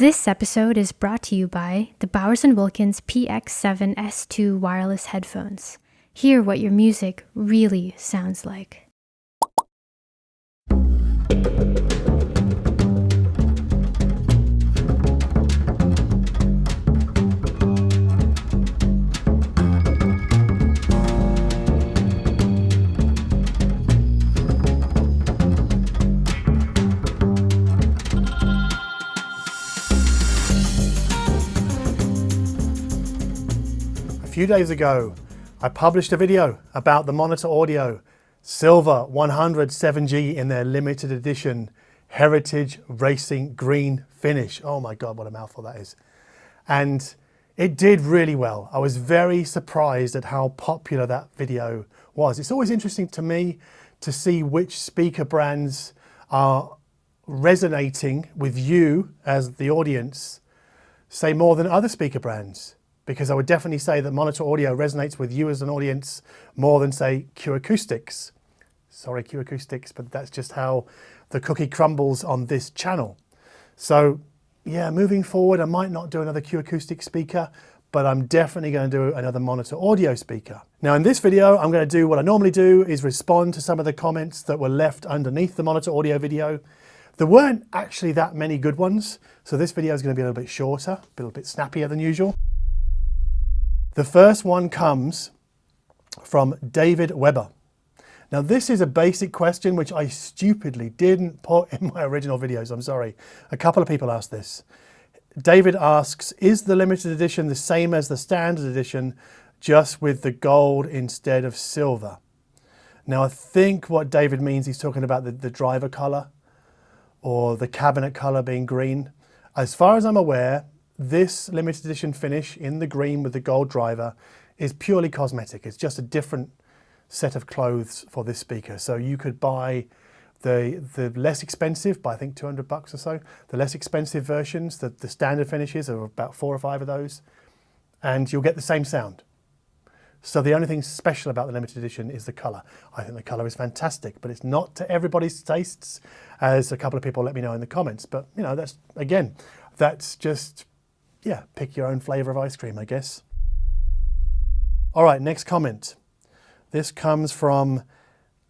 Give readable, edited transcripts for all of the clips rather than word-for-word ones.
This episode is brought to you by the Bower Wilkins PX7S2 wireless headphones. Hear what your music really sounds like. A few days ago, I published a video about the Monitor Audio Silver 100 7G in their limited edition Heritage Racing Green finish. Oh my God, what a mouthful that is. And it did really well. I was very surprised at how popular that video was. It's always interesting to me to see which speaker brands are resonating with you as the audience, say more than other speaker brands. Because I would definitely say that Monitor Audio resonates with you as an audience more than, say, Q Acoustics. Sorry, Q Acoustics, but that's just how the cookie crumbles on this channel. So, yeah, moving forward, I might not do another Q Acoustics speaker, but I'm definitely going to do another Monitor Audio speaker. Now, in this video, I'm going to do what I normally do, is respond to some of the comments that were left underneath the Monitor Audio video. There weren't actually that many good ones, so this video is going to be a little bit shorter, a little bit snappier than usual. The first one comes from David Weber. Now this is a basic question which I stupidly didn't put in my original videos, I'm sorry. A couple of people asked this. David asks, is the limited edition the same as the standard edition, just with the gold instead of silver? Now I think what David means, he's talking about the driver color or the cabinet color being green. As far as I'm aware, this limited edition finish in the green with the gold driver is purely cosmetic. It's just a different set of clothes for this speaker. So you could buy the less expensive, by I think $200 or so, the less expensive versions, the standard finishes are about 4 or 5 of those, and you'll get the same sound. So the only thing special about the limited edition is the color. I think the color is fantastic, but it's not to everybody's tastes, as a couple of people let me know in the comments. But you know, that's just, yeah, pick your own flavor of ice cream, I guess. All right, next comment. This comes from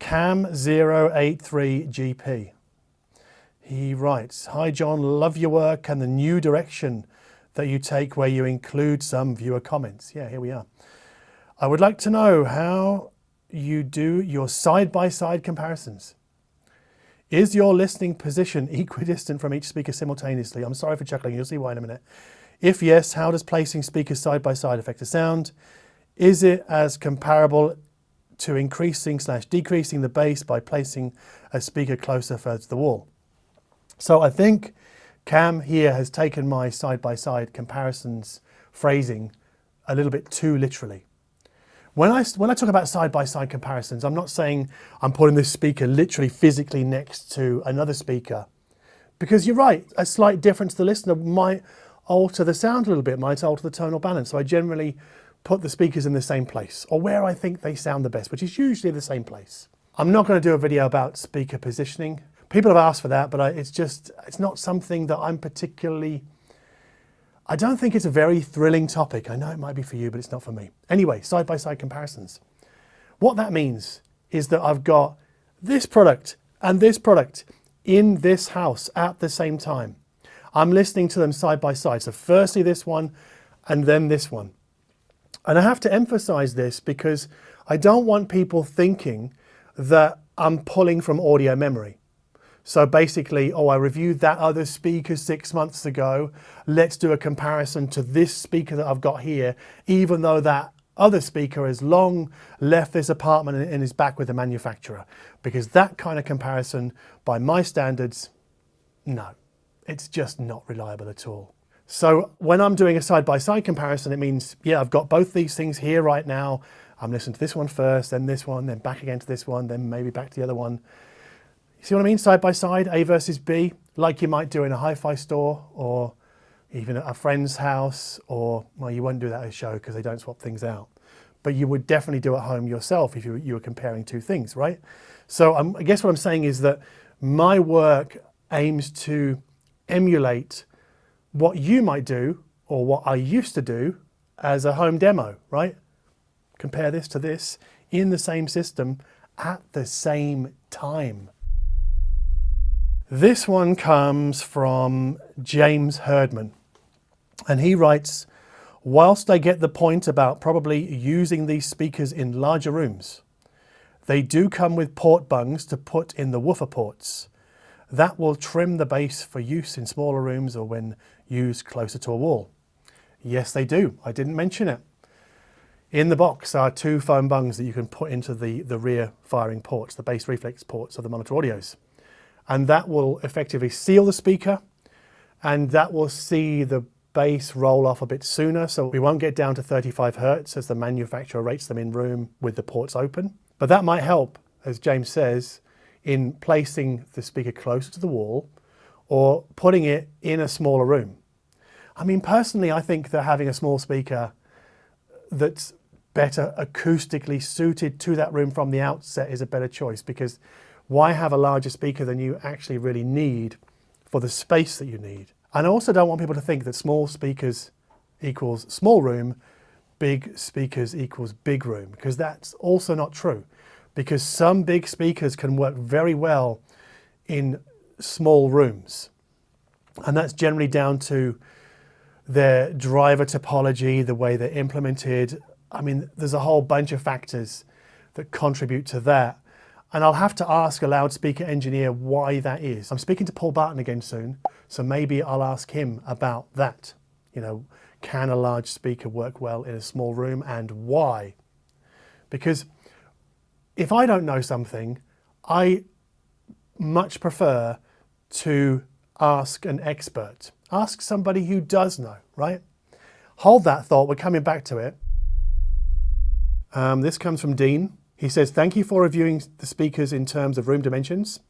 Cam083GP. He writes, hi John, love your work and the new direction that you take where you include some viewer comments. Yeah, here we are. I would like to know how you do your side-by-side comparisons. Is your listening position equidistant from each speaker simultaneously? I'm sorry for chuckling, you'll see why in a minute. If yes, how does placing speakers side by side affect the sound? Is it as comparable to increasing/decreasing the bass by placing a speaker closer further to the wall? So I think Cam here has taken my side by side comparisons phrasing a little bit too literally. When I talk about side by side comparisons, I'm not saying I'm putting this speaker literally physically next to another speaker, because you're right, a slight difference to the listener might alter the sound a little bit, might alter the tonal balance. So I generally put the speakers in the same place, or where I think they sound the best, which is usually the same place. I'm not going to do a video about speaker positioning. People have asked for that, but it's not something that I'm particularly, I don't think it's a very thrilling topic. I know it might be for you, but it's not for me. Anyway, side-by-side comparisons. What that means is that I've got this product and this product in this house at the same time. I'm listening to them side by side. So firstly this one and then this one. And I have to emphasize this because I don't want people thinking that I'm pulling from audio memory. So basically, oh, I reviewed that other speaker 6 months ago. Let's do a comparison to this speaker that I've got here, even though that other speaker has long left this apartment and is back with the manufacturer. Because that kind of comparison, by my standards, no. It's just not reliable at all. So when I'm doing a side-by-side comparison, it means, yeah, I've got both these things here right now. I'm listening to this one first, then this one, then back again to this one, then maybe back to the other one. You see what I mean? Side-by-side, A versus B, like you might do in a hi-fi store or even at a friend's house, or, well, you won't do that at a show because they don't swap things out. But you would definitely do at home yourself if you were comparing two things, right? So I guess what I'm saying is that my work aims to emulate what you might do, or what I used to do as a home demo, right? Compare this to this in the same system at the same time. This one comes from James Herdman, and he writes, whilst I get the point about probably using these speakers in larger rooms, they do come with port bungs to put in the woofer ports. That will trim the bass for use in smaller rooms or when used closer to a wall. Yes, they do. I didn't mention it. In the box are 2 foam bungs that you can put into the rear firing ports, the bass reflex ports of the monitor audios. And that will effectively seal the speaker, and that will see the bass roll off a bit sooner, so we won't get down to 35 Hertz as the manufacturer rates them in room with the ports open. But that might help, as James says, in placing the speaker closer to the wall or putting it in a smaller room. I mean, personally, I think that having a small speaker that's better acoustically suited to that room from the outset is a better choice, because why have a larger speaker than you actually really need for the space that you need? And I also don't want people to think that small speakers equals small room, big speakers equals big room, because that's also not true. Because some big speakers can work very well in small rooms. And that's generally down to their driver topology, the way they're implemented. I mean, there's a whole bunch of factors that contribute to that. And I'll have to ask a loudspeaker engineer why that is. I'm speaking to Paul Barton again soon, so maybe I'll ask him about that. You know, can a large speaker work well in a small room, and why? Because if I don't know something, I much prefer to ask an expert. Ask somebody who does know, right? Hold that thought, we're coming back to it. This comes from Dean. He says, thank you for reviewing the speakers in terms of room dimensions.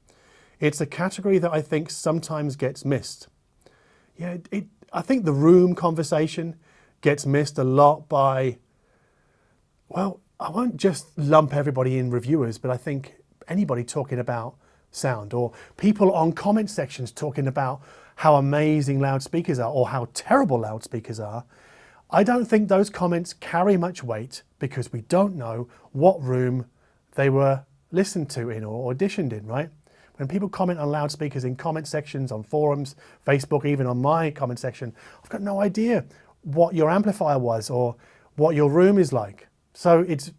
It's a category that I think sometimes gets missed. Yeah, I think the room conversation gets missed a lot by, well, I won't just lump everybody in reviewers, but I think anybody talking about sound, or people on comment sections talking about how amazing loudspeakers are or how terrible loudspeakers are. I don't think those comments carry much weight because we don't know what room they were listened to in or auditioned in, right? When people comment on loudspeakers in comment sections, on forums, Facebook, even on my comment section, I've got no idea what your amplifier was or what your room is like. So it's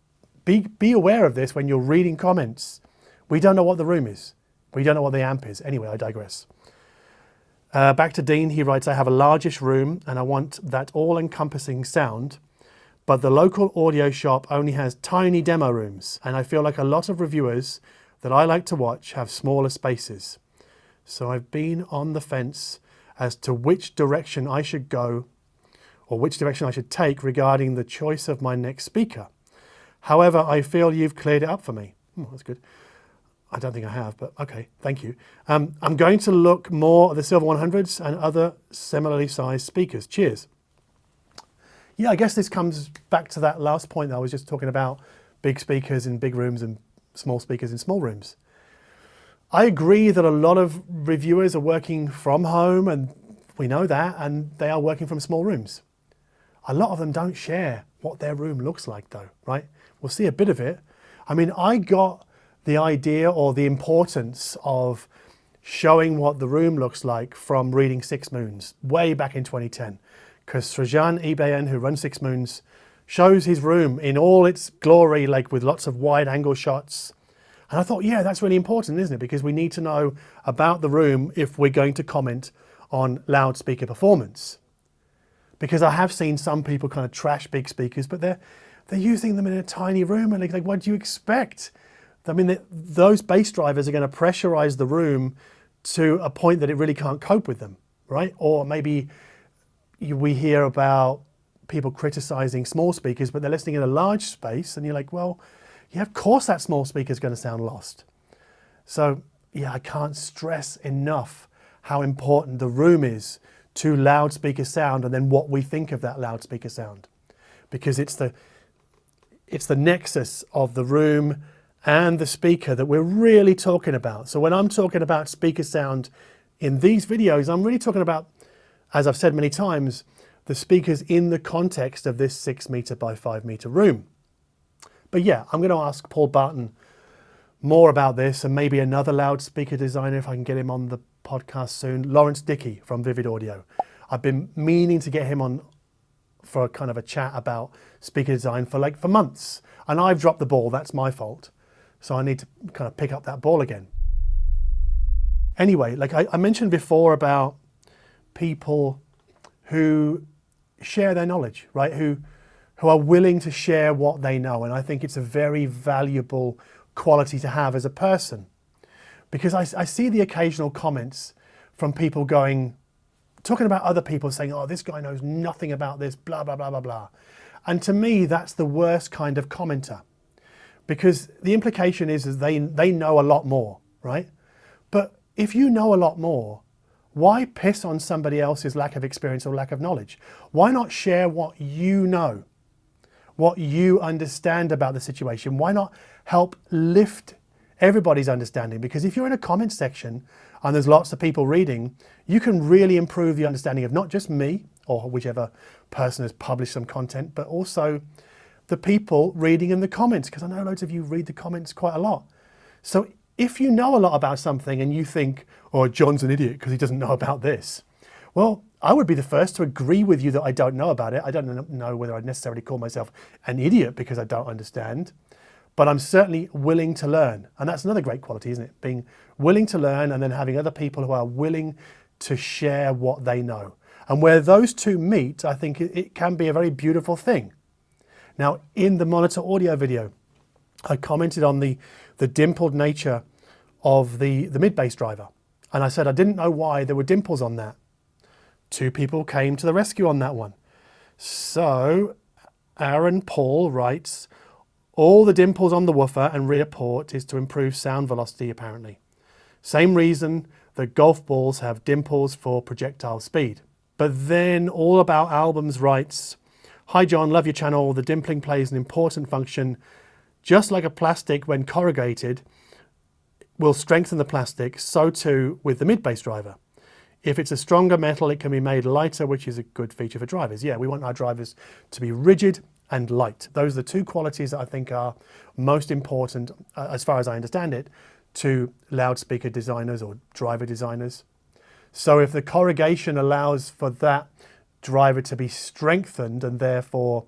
be aware of this when you're reading comments. We don't know what the room is. We don't know what the amp is. Anyway, I digress. Back to Dean, he writes, I have a largish room and I want that all-encompassing sound, but the local audio shop only has tiny demo rooms, and I feel like a lot of reviewers that I like to watch have smaller spaces. So I've been on the fence as to which direction I should go or which direction I should take regarding the choice of my next speaker. However, I feel you've cleared it up for me. That's good. I don't think I have, but okay, thank you. I'm going to look more at the Silver 100s and other similarly sized speakers. Cheers. Yeah, I guess this comes back to that last point that I was just talking about, big speakers in big rooms and small speakers in small rooms. I agree that a lot of reviewers are working from home, and we know that, and they are working from small rooms. A lot of them don't share what their room looks like though, right? We'll see a bit of it. I mean, I got the idea or the importance of showing what the room looks like from reading Six Moons way back in 2010, because Srajan Ibayan, who runs Six Moons, shows his room in all its glory, like with lots of wide angle shots. And I thought, yeah, that's really important, isn't it? Because we need to know about the room if we're going to comment on loudspeaker performance. Because I have seen some people kind of trash big speakers, but they're using them in a tiny room, and like, what do you expect? I mean, those bass drivers are going to pressurize the room to a point that it really can't cope with them, right? Or maybe we hear about people criticizing small speakers, but they're listening in a large space, and you're like, well, yeah, of course that small speaker is going to sound lost. So yeah, I can't stress enough how important the room is to loudspeaker sound, and then what we think of that loudspeaker sound, because it's the nexus of the room and the speaker that we're really talking about. So when I'm talking about speaker sound in these videos, I'm really talking about as I've said many times, the speakers in the context of this 6 meter by 5 meter room. But yeah, I'm going to ask Paul Barton more about this, and maybe another loudspeaker designer if I can get him on the podcast soon. Lawrence Dickey from Vive Audio. I've been meaning to get him on for kind of a chat about speaker design for months, and I've dropped the ball. That's my fault. So I need to kind of pick up that ball again. Anyway, like I mentioned before about people who share their knowledge, right? Who are willing to share what they know. And I think it's a very valuable quality to have as a person, because I see the occasional comments from people talking about other people saying, oh, this guy knows nothing about this, blah, blah, blah, blah, blah. And to me, that's the worst kind of commenter, because the implication is they know a lot more, right? But if you know a lot more, why piss on somebody else's lack of experience or lack of knowledge? Why not share what you know, what you understand about the situation? Why not help lift everybody's understanding? Because if you're in a comment section and there's lots of people reading, you can really improve the understanding of not just me or whichever person has published some content, but also the people reading in the comments, because I know loads of you read the comments quite a lot. So if you know a lot about something and you think, oh, John's an idiot because he doesn't know about this, well, I would be the first to agree with you that I don't know about it. I don't know whether I'd necessarily call myself an idiot because I don't understand, but I'm certainly willing to learn. And that's another great quality, isn't it? Being willing to learn and then having other people who are willing to share what they know. And where those two meet, I think it can be a very beautiful thing. Now, in the monitor audio video, I commented on the dimpled nature of the mid-bass driver. And I said I didn't know why there were dimples on that. Two people came to the rescue on that one. So Aaron Paul writes, all the dimples on the woofer and rear port is to improve sound velocity apparently. Same reason that golf balls have dimples for projectile speed. But then All About Albums writes, hi John, love your channel. The dimpling plays an important function. Just like a plastic when corrugated will strengthen the plastic, so too with the mid-bass driver. If it's a stronger metal, it can be made lighter, which is a good feature for drivers. Yeah, we want our drivers to be rigid and light. Those are the two qualities that I think are most important, as far as I understand it, to loudspeaker designers or driver designers. So if the corrugation allows for that driver to be strengthened and therefore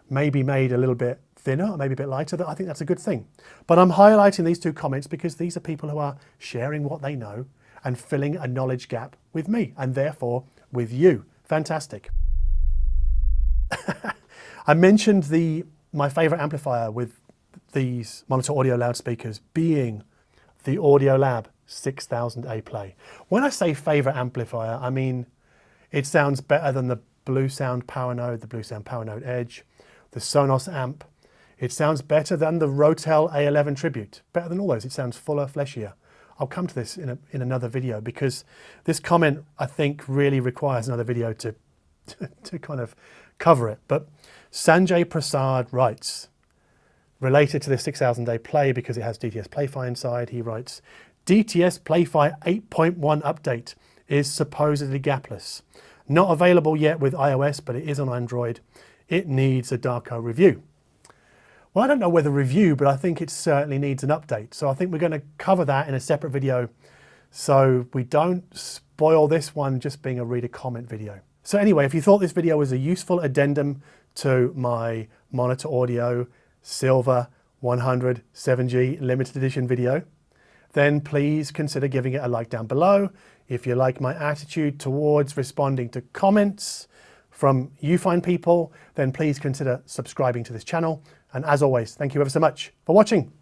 maybe made a little bit thinner or maybe a bit lighter, I think that's a good thing. But I'm highlighting these two comments because these are people who are sharing what they know and filling a knowledge gap with me and therefore with you. Fantastic. I mentioned my favorite amplifier with these monitor audio loudspeakers being the Audiolab 6000A Play. When I say favorite amplifier, I mean it sounds better than the Blue Sound Power Node, the Blue Sound Power Node Edge, the Sonus amp. It sounds better than the Rotel A11 Tribute, better than all those. It sounds fuller, fleshier. I'll come to this in another video because this comment, I think, really requires another video to kind of cover it. But Sanjay Prasad writes, related to the 6000A Play because it has DTS Play-Fi inside, he writes, DTS Play-Fi 8.1 update is supposedly gapless. Not available yet with iOS, but it is on Android. It needs a Darko review. Well, I don't know whether review, but I think it certainly needs an update. So I think we're going to cover that in a separate video so we don't spoil this one just being a reader comment video. So anyway, if you thought this video was a useful addendum to my monitor audio Silver 100 7G limited edition video, then please consider giving it a like down below. If you like my attitude towards responding to comments from you fine people, then please consider subscribing to this channel. And as always, thank you ever so much for watching.